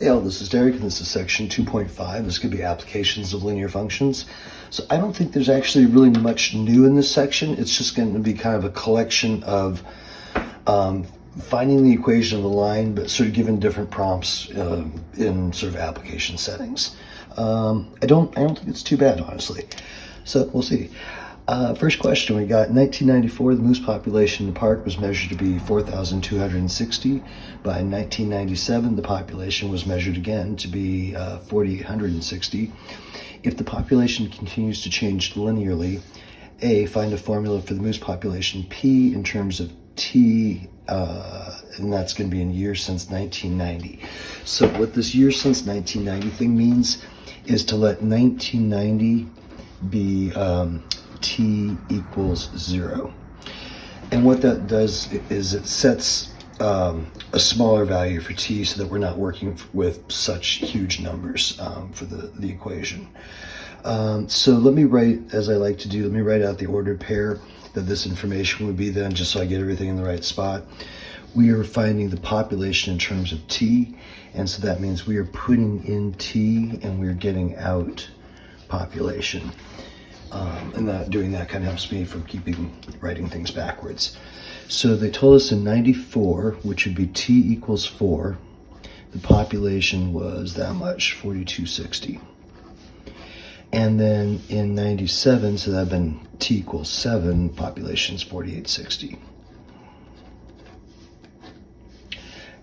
Hey all, this is Derek, and this is section 2.5. This could be applications of linear functions. So I don't think there's actually really much new in this section. It's just going to be kind of a collection of finding the equation of the line, but sort of given different prompts in sort of application settings. I don't think it's too bad, honestly. So we'll see. First question we got, in 1994, the moose population in the park was measured to be 4,260. By 1997, the population was measured again to be 4,860. If the population continues to change linearly, A, find a formula for the moose population P in terms of T, and that's going to be in years since 1990. So what this year since 1990 thing means is to let 1990 be T equals 0. And what that does is it sets a smaller value for T so that we're not working with such huge numbers for the equation. So let me write, as I like to do, let me write out the ordered pair that this information would be then, just so I get everything in the right spot. We are finding the population in terms of T, and so that means we are putting in T and we're getting out population. And doing that kind of helps me from writing things backwards. So they told us in 94, which would be T equals 4, the population was that much, 4,260. And then in 97, so that would have been T equals 7, population's 4,860.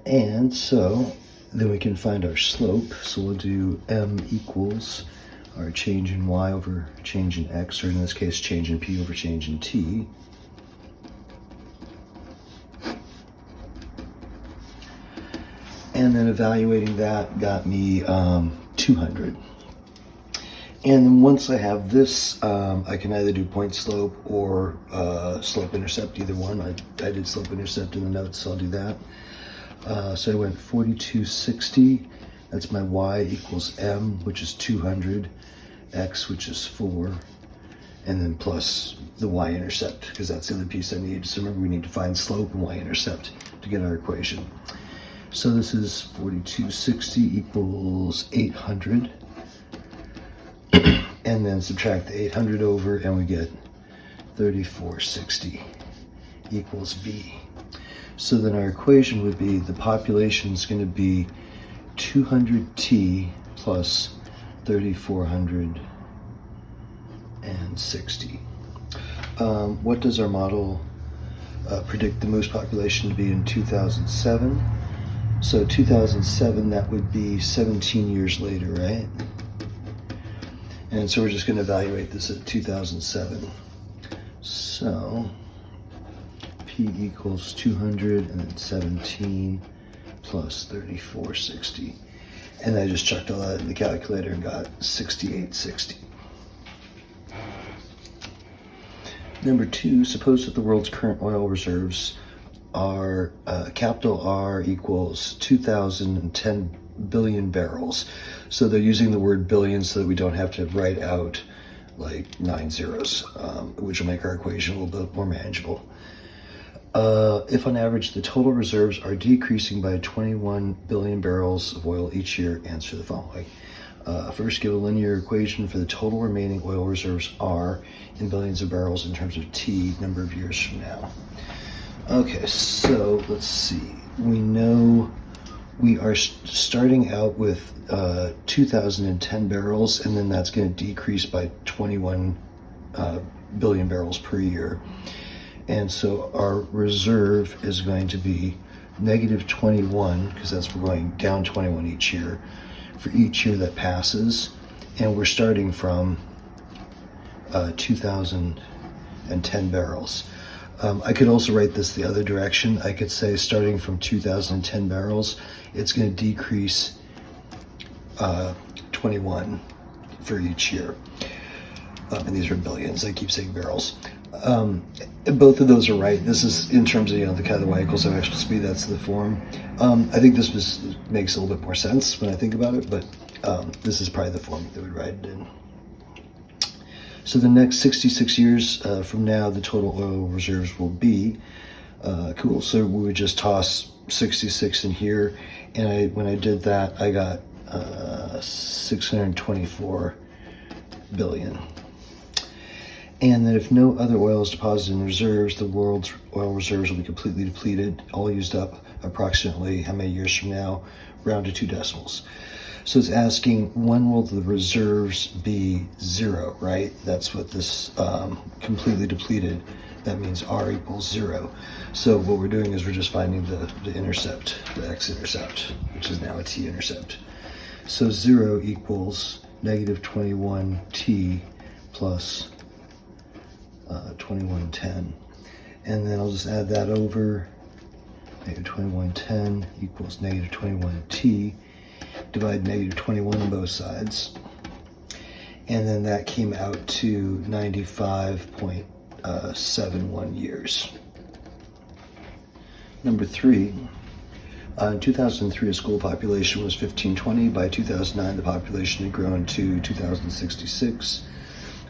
And so then we can find our slope. So we'll do M equals our change in y over change in x, or in this case, change in p over change in t. And then evaluating that got me 200. And then once I have this, I can either do point slope or slope intercept, either one. I did slope intercept in the notes, so I'll do that. So I went 4,260. That's my y equals m, which is 200. X, which is 4, and then plus the y-intercept, because that's the other piece I need. So remember, we need to find slope and y-intercept to get our equation. So this is 4,260 equals 800, and then subtract the 800 over, and we get 3,460 equals b. So then our equation would be the population is going to be 200t plus 3,460. What does our model predict the moose population to be in 2007? So 2007, that would be 17 years later, right? And so we're just going to evaluate this at 2007. So P equals 200 and then 17 plus 3,460. And I just chucked all that in the calculator and got 6,860. Number 2, suppose that the world's current oil reserves are capital R equals 2,010 billion barrels. So they're using the word billion so that we don't have to write out like 9 zeros, which will make our equation a little bit more manageable. If on average the total reserves are decreasing by 21 billion barrels of oil each year, answer the following. First, give a linear equation for the total remaining oil reserves R in billions of barrels in terms of T number of years from now. Okay, so let's see. We know we are starting out with 2,010 barrels, and then that's going to decrease by 21 billion barrels per year. And so our reserve is going to be negative 21, because we're going down 21 each year, for each year that passes. And we're starting from 2,010 barrels. I could also write this the other direction. I could say starting from 2,010 barrels, it's going to decrease 21 for each year. And these are billions. I keep saying barrels. Both of those are right. This is in terms of, the kind of the y equals mx plus b, that's the form. I think this makes a little bit more sense when I think about it, but this is probably the form that we write it in. So the next 66 years from now, the total oil reserves will be, cool, so we would just toss 66 in here, And when I did that, I got 624 billion. And that if no other oil is deposited in reserves, the world's oil reserves will be completely depleted, all used up approximately how many years from now, round to 2 decimals. So it's asking, when will the reserves be 0, right? That's what this completely depleted, that means R equals 0. So what we're doing is we're just finding the intercept, the x-intercept, which is now a t-intercept. So 0 equals negative 21t plus 2110. And then I'll just add that over. Negative 2110 equals negative 21t. Divide negative 21 on both sides. And then that came out to 95.71 years. Number 3. In 2003, a school population was 1520. By 2009, the population had grown to 2066.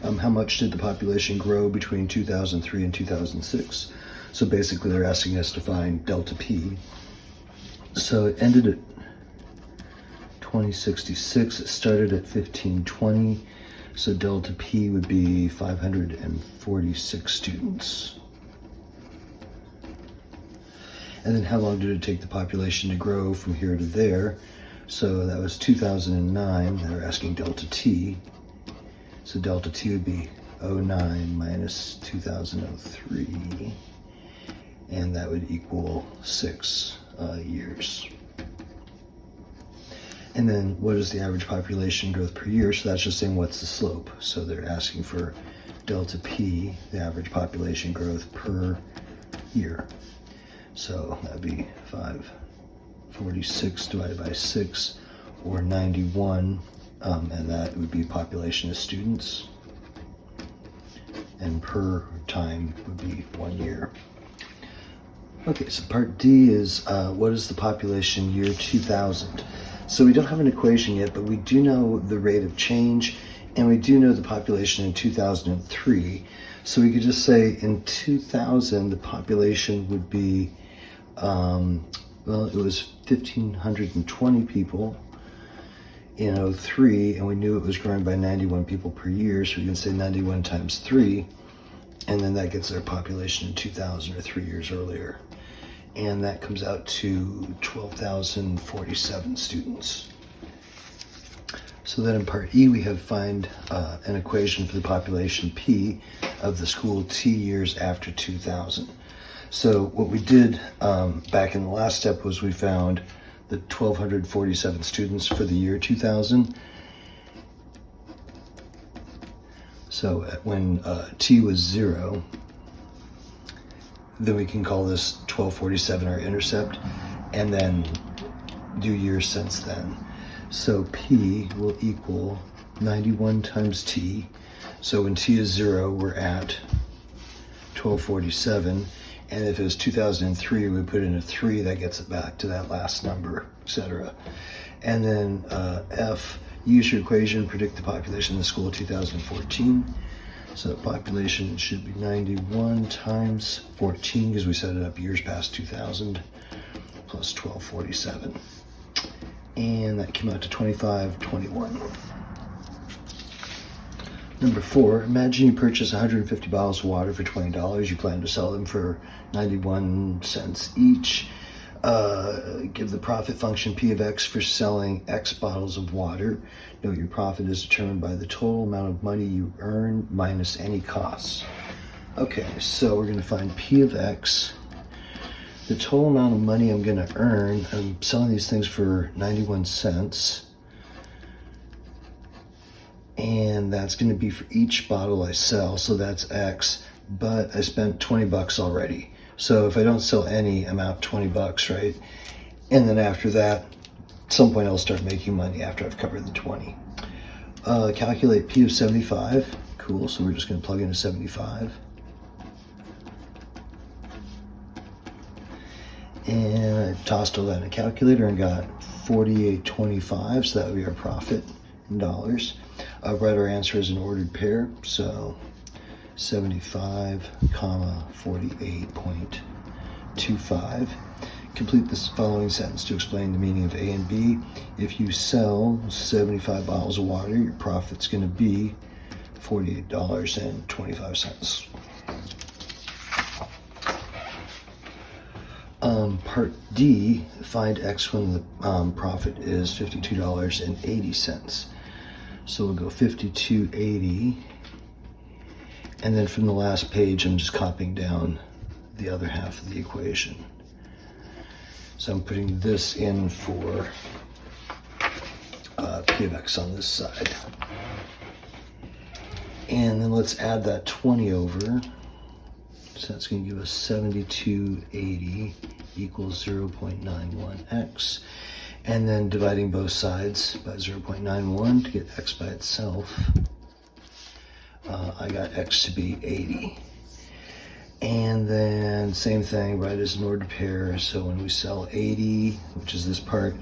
How much did the population grow between 2003 and 2006? So basically, they're asking us to find delta P. So it ended at 2066. It started at 1520. So delta P would be 546 students. And then how long did it take the population to grow from here to there? So that was 2009. They're asking delta T. So delta T would be 09 minus 2003. And that would equal 6 years. And then what is the average population growth per year? So that's just saying what's the slope. So they're asking for delta P, the average population growth per year. So that'd be 546 divided by 6, or 91, and that would be population of students. And per time would be 1 year. Okay, so part D is what is the population year 2000? So we don't have an equation yet, but we do know the rate of change, and we do know the population in 2003. So we could just say in 2000, the population would be, well, it was 1,520 people in 03, and we knew it was growing by 91 people per year, so we can say 91 times 3, and then that gets our population in 2000, or 3 years earlier. And that comes out to 12,047 students. So then in part E, we have find an equation for the population P of the school T years after 2000. So what we did back in the last step was we found the 1,247 students for the year 2000. So when T was 0, then we can call this 1247 our intercept, and then do years since then. So P will equal 91 times T. So when T is 0, we're at 1247. And if it was 2003, we put in a 3, that gets it back to that last number, etc. And then F, use your equation, predict the population in the school of 2014. So the population should be 91 times 14, because we set it up years past 2000, plus 1247. And that came out to 2521. Number 4, imagine you purchase 150 bottles of water for $20. You plan to sell them for 91 cents each. Give the profit function P of X for selling X bottles of water. Note your profit is determined by the total amount of money you earn minus any costs. Okay, so we're going to find P of X. The total amount of money I'm going to earn, I'm selling these things for 91 cents. And that's going to be for each bottle I sell, so that's X. But I spent 20 bucks already. So if I don't sell any, I'm out 20 bucks, right? And then after that, at some point I'll start making money after I've covered the 20. Calculate P of 75. Cool, so we're just going to plug in a 75. And I tossed all that in a calculator and got 48.25, so that would be our profit in dollars. I'll write our answer as an ordered pair, so 75, 48.25. complete this following sentence to explain the meaning of A and B. If you sell 75 bottles of water, your profit's going to be $48.25. Part D, find X when the profit is $52.80. So we'll go 52.80, and then from the last page, I'm just copying down the other half of the equation. So I'm putting this in for P of X on this side. And then let's add that 20 over. So that's going to give us 72.80 equals 0.91x. And then dividing both sides by 0.91 to get x by itself, I got x to be 80. And then same thing, right, as an ordered pair. So when we sell 80, which is this part,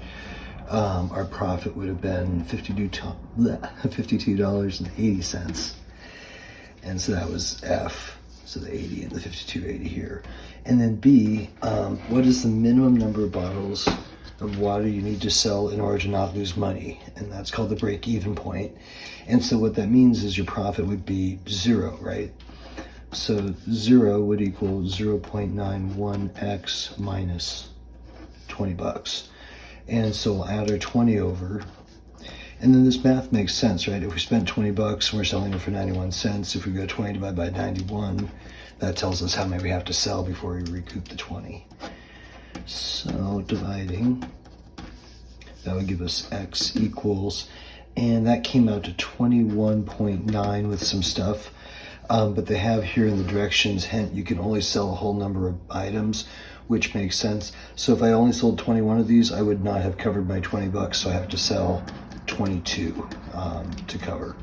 our profit would have been $52.80. And so that was F. So the 80 and the 52.80 here. And then B, what is the minimum number of bottles of water you need to sell in order to not lose money? And that's called the break-even point. And so what that means is your profit would be 0, right? So 0 would equal 0.91x minus 20 bucks. And so we'll add our 20 over. And then this math makes sense, right? If we spent 20 bucks and we're selling it for 91 cents, if we go 20 divided by 91, that tells us how many we have to sell before we recoup the 20. So dividing, that would give us X equals, and that came out to 21.9 with some stuff. But they have here in the directions, hint, you can only sell a whole number of items, which makes sense. So if I only sold 21 of these, I would not have covered my 20 bucks, so I have to sell 22 to cover.